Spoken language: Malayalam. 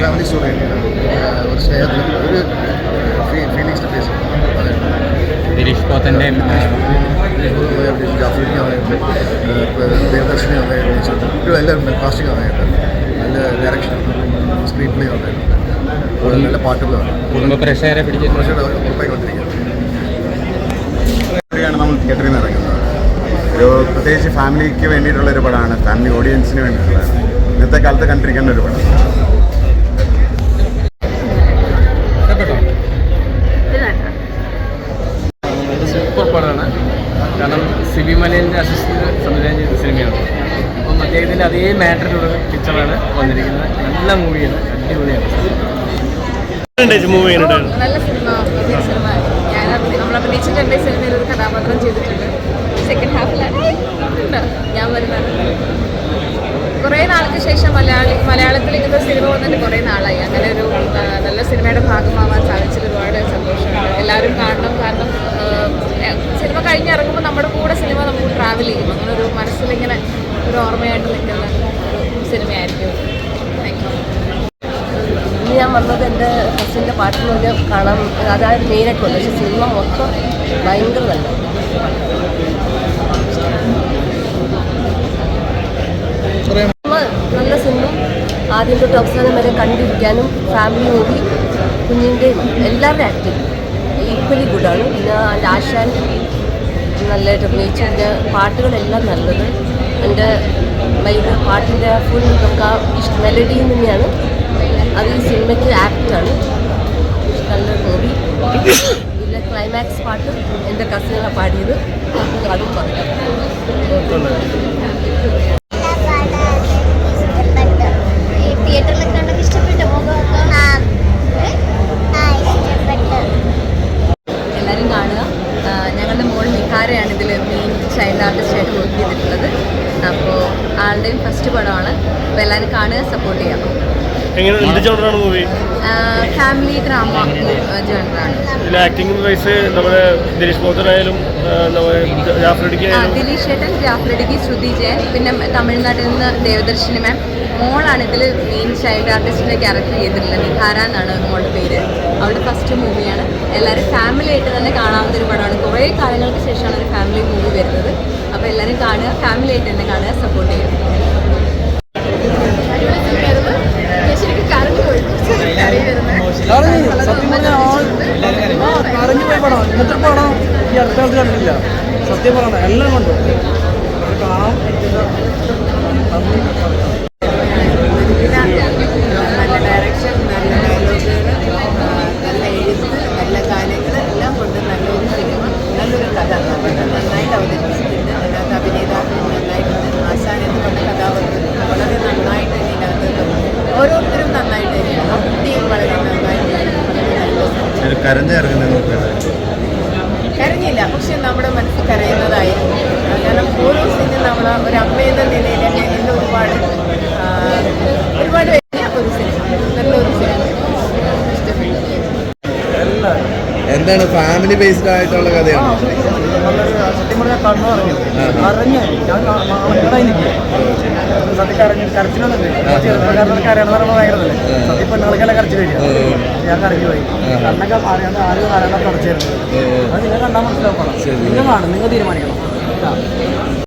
ഫാമിലി സ്റ്റോറി ഒരു സ്നേഹത്തിൽ ഒരു ഫീലിങ്സിൻ്റെ ബേസ് ദിലീഷ് പോത്തൻ്റെ ജാഫ്രിക്ക് ആവാനായിട്ട് ദേവദർശിനി ആവാനായിട്ട് എല്ലാവരും കാസ്റ്റിംഗ് ആവാനായിട്ട് നല്ല ഡയറക്ഷൻ സ്ക്രീൻ പ്ലേ ആവാനായിട്ട് നല്ല പാട്ടുകളാണ് കുടുംബ പ്രേക്ഷകരെ ഉറപ്പായി കൊണ്ടിരിക്കുകയാണ്. നമ്മൾ തിയേറ്ററിൽ നിന്ന് ഇറങ്ങുന്നത് ഒരു പ്രത്യേകിച്ച് ഫാമിലിക്ക് വേണ്ടിയിട്ടുള്ളൊരു പടമാണ്, ഫാമിലി ഓഡിയൻസിന് വേണ്ടിയിട്ടുള്ളതാണ്. ഇന്നത്തെ കാലത്ത് കണ്ടിരിക്കേണ്ട ഒരു പടം. സൂപ്പർ പടമാണ്. കാരണം സിബി മലയിലിൻ്റെ അസിസ്റ്റന്റ് സംവിധാനം ചെയ്ത സിനിമയാണ്. അപ്പം അദ്ദേഹത്തിൻ്റെ അതേ മാറ്ററിലുള്ള പിക്ചറാണ് വന്നിരിക്കുന്നത്. നല്ല മൂവിയാണ്, അടിപൊളിയാണ്. നല്ല സിനിമ, പുതിയ സിനിമ. ഞാൻ നമ്മൾ അഭിനയിച്ചിട്ട് എൻ്റെ സിനിമയിൽ ഒരു കഥാപാത്രം ചെയ്തിട്ടുണ്ട്. സെക്കൻഡ് ഹാഫിലാണ് ഞാൻ വരുന്നത്. കുറേ നാൾക്ക് ശേഷം മലയാളത്തിൽ ഇങ്ങനത്തെ സിനിമ വന്നിട്ട് കുറേ നാളായി. അങ്ങനെ ഒരു നല്ല സിനിമയുടെ ഭാഗമാവാൻ സാധിച്ചത് ഒരുപാട് സന്തോഷമുണ്ട്. എല്ലാവരും കാണണം. കാരണം സിനിമ കഴിഞ്ഞിറങ്ങുമ്പോൾ നമ്മുടെ കൂടെ സിനിമ നമുക്ക് ട്രാവൽ ചെയ്യും. അങ്ങനെ ഒരു മനസ്സിലിങ്ങനെ ഒരു ഓർമ്മയായിട്ട് നിൽക്കുന്ന ഒരു സിനിമയായിരിക്കും. Thank you. ഇന്ന് ഞാൻ വന്നത് എൻ്റെ കസിൻ്റെ പാട്ടിനൊക്കെ കാണാൻ, അതായത് മെയിനായിട്ട് വന്നു. പക്ഷേ സിനിമ മൊത്തം ഭയങ്കര നല്ല നല്ല സിനിമ. ആദ്യം തൊട്ട് അവസാനം വരെ കണ്ടിരിക്കാനും ഫാമിലി മൂവി, കുഞ്ഞിൻ്റെയും എല്ലാവരുടെയും ആക്ടിങ് ഈക്വലി ഗുഡാണ്. പിന്നെ എൻ്റെ ആശാൻ നല്ലതായിട്ട് അഭിനയിച്ചു. എൻ്റെ പാട്ടുകളെല്ലാം നല്ലത്. എൻ്റെ പാട്ടിൻ്റെ ഫുൾ നമുക്ക് ആ മെലഡിയിൽ തന്നെയാണ് അത് ഈ സിനിമയ്ക്ക് ആപ്റ്റാണ്. നല്ല മൂവി. ഇതിലെ ക്ലൈമാക്സ് പാട്ട് എൻ്റെ കസിനാണ് പാടിയത്. അതും പറയാം. എല്ലാവരും കാണുക. ഞങ്ങളുടെ മോൾ നിഹാരയാണ് ഇതിൽ മെയിൻ ചൈൽഡ് ആർട്ടിസ്റ്റായിട്ട് വർക്ക് ചെയ്തിട്ടുള്ളത്. അപ്പോൾ ആളുടെയും ഫസ്റ്റ് പടമാണ്. അപ്പോൾ എല്ലാവരും കാണുക, സപ്പോർട്ട് ചെയ്യാം. Family drama ജോണറാണ്. ദിലീഷ് ചേട്ടൻ, ജാഫ്രിഡിക്ക്, ശ്രുതി ജയൻ, പിന്നെ തമിഴ്നാട്ടിൽ നിന്ന് ദേവദർശിനി മാം. മോളാണ് ഇതിൽ മെയിൻ ചൈൽഡ് ആർട്ടിസ്റ്റിൻ്റെ ക്യാരക്ടർ ചെയ്തിട്ടുള്ളത്. നിഹാര എന്നാണ് മോളുടെ പേര്. അവളുടെ ഫസ്റ്റ് മൂവിയാണ്. എല്ലാവരും ഫാമിലി ആയിട്ട് തന്നെ കാണാവുന്ന ഒരു പടമാണ്. കുറേ കാലങ്ങൾക്ക് ശേഷമാണ് ഒരു ഫാമിലി മൂവി വരുന്നത്. അപ്പോൾ എല്ലാവരും കാണുക, ഫാമിലി ആയിട്ട് തന്നെ കാണുക, സപ്പോർട്ട് ചെയ്യുക. ഇന്നത്തെ പടം ഈ അടുത്ത കാലത്ത് കണ്ടിട്ടില്ല. സത്യം പറയണം, എല്ലാം കൊണ്ടു കാണാം. നല്ല ഡയറക്ഷൻ, നല്ല ഡയലോഗുകൾ, നല്ല എഴുത്ത്, നല്ല ഗാനങ്ങൾ എല്ലാം കൊണ്ട് നല്ലൊരു സിനിമ, നല്ലൊരു കഥ നന്നായിട്ട് അവതരിപ്പിച്ചിട്ടുണ്ട്. അതിനകത്ത് അഭിനേതാക്കൾ നന്നായിട്ടുണ്ട്. ആശാൻ എന്ന് പറഞ്ഞ കഥാപാത്രം വളരെ നന്നായിട്ട് ഇതിനകത്ത് ഓരോരുത്തരും നന്നായിട്ട് ആ കുട്ടിയും വളരെ നന്നായിട്ട് കരഞ്ഞില്ല, പക്ഷെ നമ്മുടെ മനസ്സിൽ കരയുന്നതായിരുന്നു. കാരണം ഓരോ സീനും നമ്മൾ ഒരു അമ്മയെന്ന നിലയിൽ എന്നെ ഒരുപാട് വലിയ ഒരു സിനിമ, നല്ലൊരു സിനിമ ഇഷ്ടപ്പെട്ടു. എന്താണ് ഫാമിലി ബേസ്ഡ് ആയിട്ടുള്ള കഥയാണ്? സത്യം പറഞ്ഞാൽ കണ്ണു അറിഞ്ഞു സത്യം കരച്ചിലൊന്നുണ്ട്. കരയണമെന്ന് ഭയങ്കരതല്ലേ. സത്യം പെണ്ണുങ്ങൾക്കെല്ലാം കരച്ചിൽ വരിക. ഞാൻ കരഞ്ഞു പോയി. കണ്ണൊക്കെ അറിയാണ്ട് ആരും അറിയാണ്ട് തുടച്ചായിരുന്നു. അത് നിങ്ങൾ കണ്ടാൽ മനസ്സിലാക്കണം. നിങ്ങൾ കാണും, നിങ്ങൾ തീരുമാനിക്കണം.